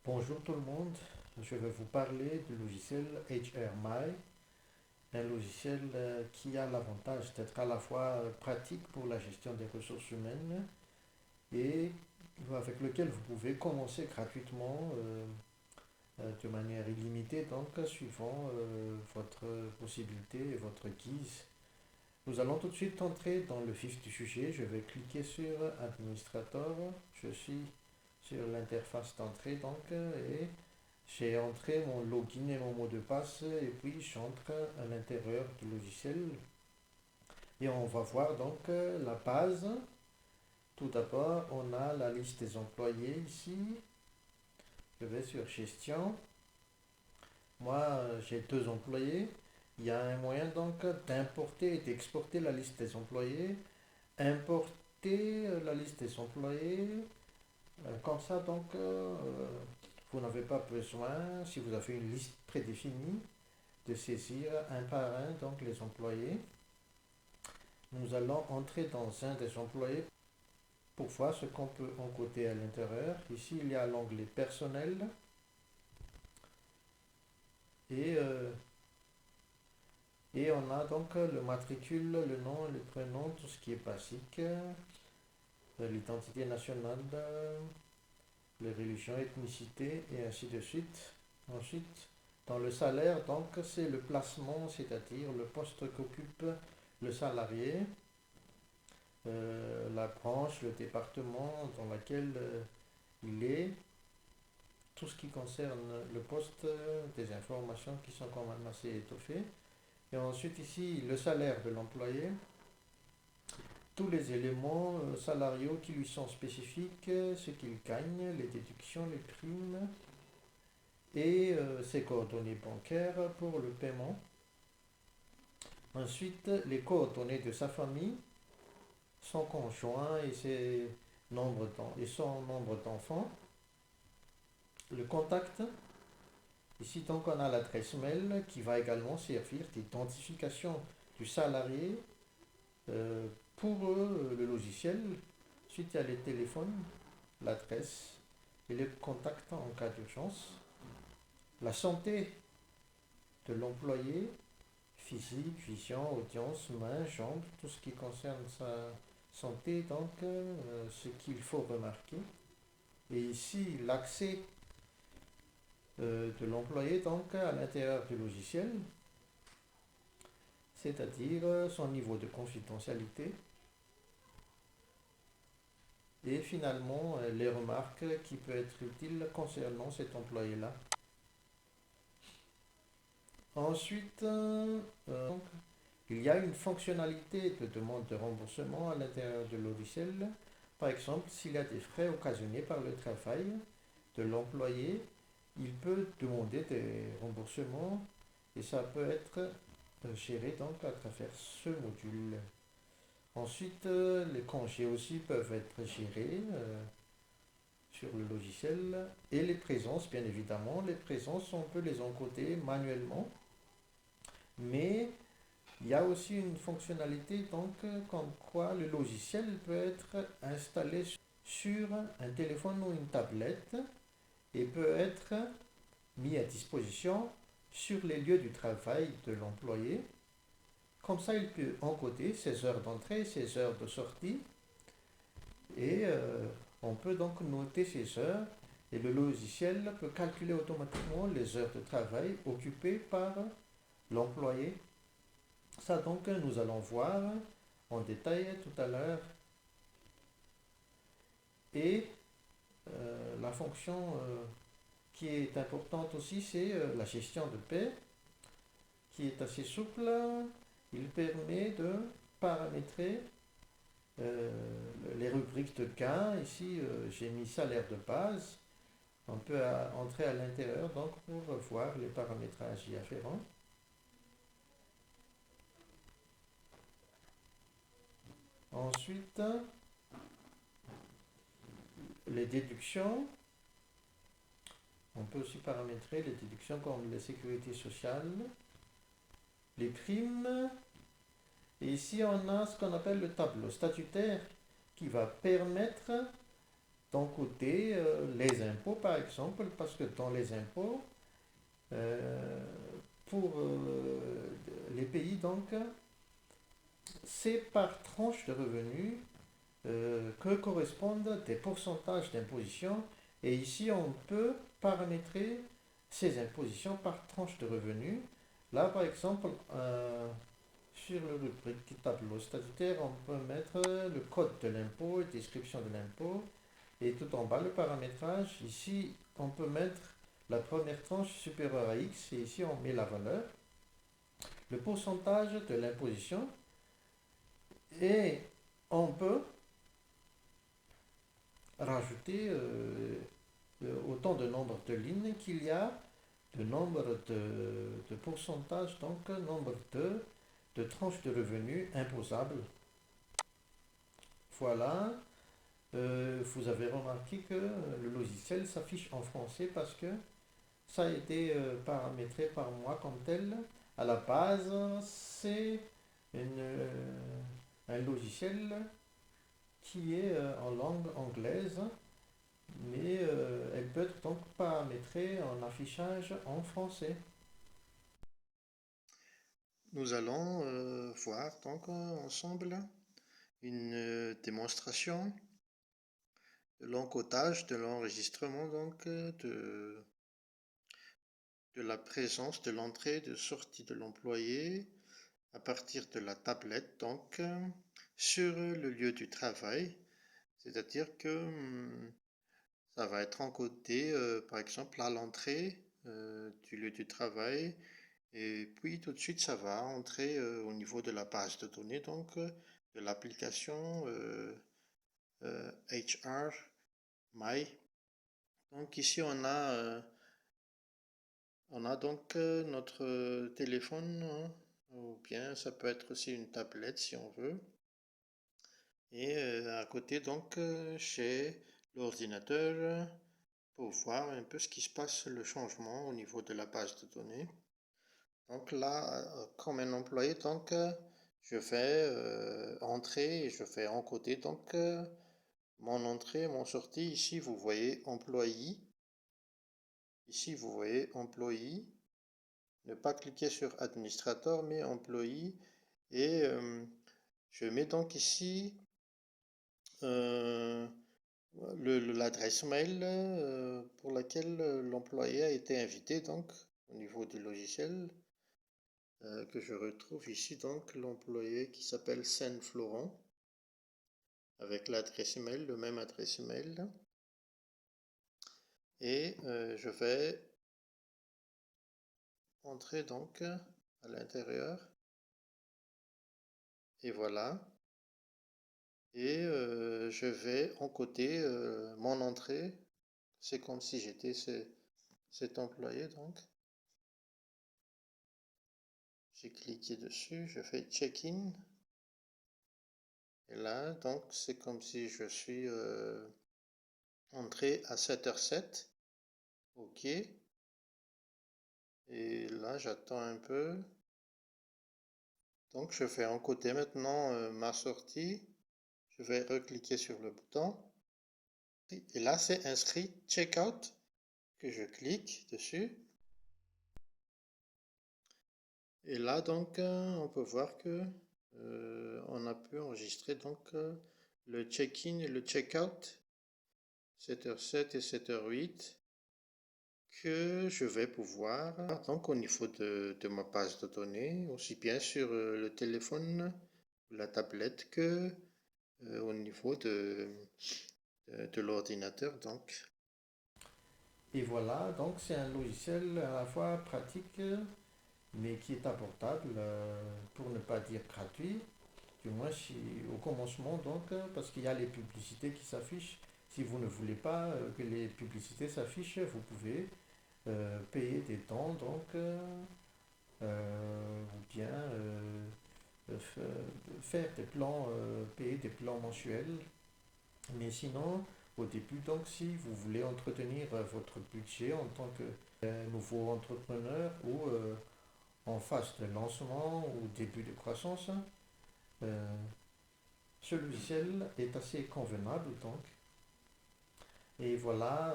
Bonjour tout le monde, je vais vous parler du logiciel HRMy, un logiciel qui a l'avantage d'être à la fois pratique pour la gestion des ressources humaines et avec lequel vous pouvez commencer gratuitement de manière illimitée, donc suivant votre possibilité et votre guise. Nous allons tout de suite entrer dans le vif du sujet. Je vais cliquer sur Administrateur. Je suis sur l'interface d'entrée et j'ai entré mon login et mon mot de passe et puis j'entre à l'intérieur du logiciel et on va voir la base. Tout d'abord, on a la liste des employés ici. Je vais sur Gestion. Moi, j'ai deux employés. Il y a un moyen d'importer et d'exporter la liste des employés. Importer la liste des employés. Comme ça, vous n'avez pas besoin, si vous avez une liste prédéfinie, de saisir un par un les employés. Nous allons entrer dans un des employés pour voir ce qu'on peut encoder à l'intérieur. Ici, il y a l'onglet personnel et, euh, et on a le matricule, le nom, le prénom, tout ce qui est basique, l'identité nationale, les religions, ethnicité et ainsi de suite. Ensuite, dans le salaire, c'est le placement, c'est-à-dire le poste qu'occupe le salarié, la branche, le département dans lequel il est, tout ce qui concerne le poste, des informations qui sont quand même assez étoffées. Et ensuite ici, le salaire de l'employé, tous les éléments salariaux qui lui sont spécifiques, ce qu'il gagne, les déductions, les primes et ses coordonnées bancaires pour le paiement. Ensuite, les coordonnées de sa famille, son conjoint et son nombre d'enfants. Le contact, ici on a l'adresse mail qui va également servir d'identification du salarié pour le logiciel. Ensuite, il y a les téléphones, l'adresse et les contacts en cas d'urgence. La santé de l'employé, physique, vision, audience, main, jambes, tout ce qui concerne sa santé, ce qu'il faut remarquer. Et ici, l'accès de l'employé à l'intérieur du logiciel, c'est-à-dire son niveau de confidentialité et finalement les remarques qui peuvent être utiles concernant cet employé-là. Ensuite, il y a une fonctionnalité de demande de remboursement à l'intérieur du logiciel. Par exemple, s'il y a des frais occasionnés par le travail de l'employé, il peut demander des remboursements et ça peut être géré à travers ce module. Ensuite, les congés aussi peuvent être gérés sur le logiciel et les présences, bien évidemment. Les présences, on peut les encoder manuellement, mais il y a aussi une fonctionnalité comme quoi le logiciel peut être installé sur un téléphone ou une tablette et peut être mis à disposition sur les lieux du travail de l'employé. Comme ça, il peut encoder ses heures d'entrée, ses heures de sortie et on peut noter ces heures et le logiciel peut calculer automatiquement les heures de travail occupées par l'employé. Ça nous allons voir en détail tout à l'heure. Et la fonction qui est importante aussi, c'est la gestion de paie, qui est assez souple. Il permet de paramétrer les rubriques de gains. Ici, j'ai mis salaire de base. On peut entrer à l'intérieur pour voir les paramétrages y afférents. Ensuite, les déductions. On peut aussi paramétrer les déductions comme la sécurité sociale, les primes. Et ici, on a ce qu'on appelle le tableau statutaire qui va permettre d'un côté les impôts, par exemple, parce que dans les impôts, euh, pour les pays, donc, c'est par tranche de revenus que correspondent des pourcentages d'imposition. Et ici, on peut paramétrer ces impositions par tranche de revenus. Là, par exemple, sur le rubrique tableau statutaire, on peut mettre le code de l'impôt, description de l'impôt, et tout en bas le paramétrage. Ici, on peut mettre la première tranche supérieure à X, et ici on met la valeur, le pourcentage de l'imposition, et on peut rajouter autant de nombre de lignes qu'il y a de nombre de pourcentages, donc nombre de tranches de revenus imposables. Voilà. Vous avez remarqué que le logiciel s'affiche en français parce que ça a été paramétré par moi comme tel. À la base, c'est un logiciel qui est en langue anglaise, mais elle peut être donc paramétrée en affichage en français. Nous allons voir donc ensemble une démonstration de l'encodage, de l'enregistrement donc de la présence, de l'entrée, de sortie de l'employé à partir de la tablette donc sur le lieu du travail. C'est-à-dire que ça va être encodé par exemple à l'entrée du lieu du travail et puis tout de suite ça va entrer au niveau de la base de données donc de l'application HR My. Donc ici on a donc notre téléphone, hein, ou bien ça peut être aussi une tablette si on veut. Et à côté donc j'ai l'ordinateur pour voir un peu ce qui se passe, le changement au niveau de la base de données. Donc là, comme un employé, donc je vais entrer et je vais encoder donc mon entrée, mon sortie. Ici, vous voyez employé. Ici, vous voyez employé. Ne pas cliquer sur administrateur, mais employé. Et je mets donc ici euh, l'adresse mail pour laquelle l'employé a été invité, donc au niveau du logiciel. Que je retrouve ici donc l'employé qui s'appelle Saint Florent avec l'adresse email, le même adresse email. Et je vais entrer donc à l'intérieur. Et voilà. Et je vais encoder mon entrée. C'est comme si j'étais cet employé donc. J'ai cliqué dessus, je fais check-in. Et là, donc, c'est comme si je suis entré à 7h07. OK. Et là, j'attends un peu. Donc, je fais encoder maintenant ma sortie. Je vais recliquer sur le bouton. Et là, c'est inscrit checkout que je clique dessus. Et là, donc, on peut voir que on a pu enregistrer donc le check-in et le check-out 7h07 et 7h08 que je vais pouvoir donc au niveau de ma base de données, aussi bien sur le téléphone, la tablette que au niveau de l'ordinateur donc. Et voilà, donc c'est un logiciel à la fois pratique, mais qui est abordable, pour ne pas dire gratuit, du moins au commencement, donc, parce qu'il y a les publicités qui s'affichent. Si vous ne voulez pas que les publicités s'affichent, vous pouvez payer des temps, donc, ou bien faire des plans, payer des plans mensuels. Mais sinon, au début, donc, si vous voulez entretenir votre budget en tant que nouveau entrepreneur ou en phase de lancement ou début de croissance, euh, ce logiciel est assez convenable, donc. Et voilà,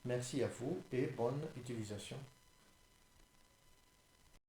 merci à vous et bonne utilisation.